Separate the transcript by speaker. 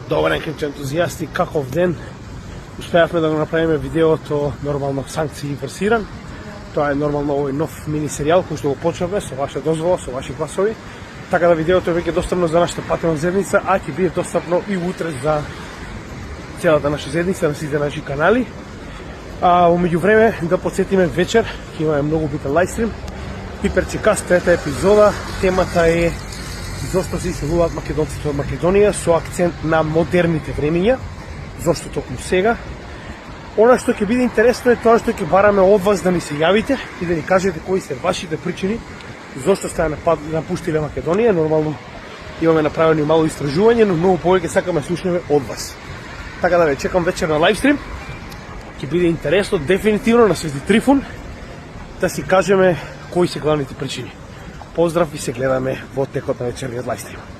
Speaker 1: Добар ден, клипче ентузијасти, каков ден? Успеавме да го направиме видеото нормално санкции инверсиран. Тоа е нормално овој нов мини серијал кој што го почнавме со ваша дозвола, со ваши гласови. Така да видеото е веќе достапно за нашата патреон заедница, а ќе биде достапно и утре за целата наша заедница на сите наши канали. Во меѓувреме да потсетиме вечер ќе имаме многу битен лајстрим. Пиперчикаст, трета епизода. Темата е зошто се иселуваат македонците од Македонија со акцент на модерните времиња. Зошто токму сега? Она што ќе биде интересно е тоа што ќе бараме од вас да ни се јавите и да ни кажете кои се вашите причини зошто сте напуштиле Македонија. Нормално имаме направено и мало истражување, но многу повеќе сакаме да слушнеме од вас. Така да ве чекам вечер на лајвстрим. Ќе биде интересно дефинитивно на Свети Трифун да си кажеме кои се главните причини. Поздрав и се гледаме во текот на вечерниот лајвстрим.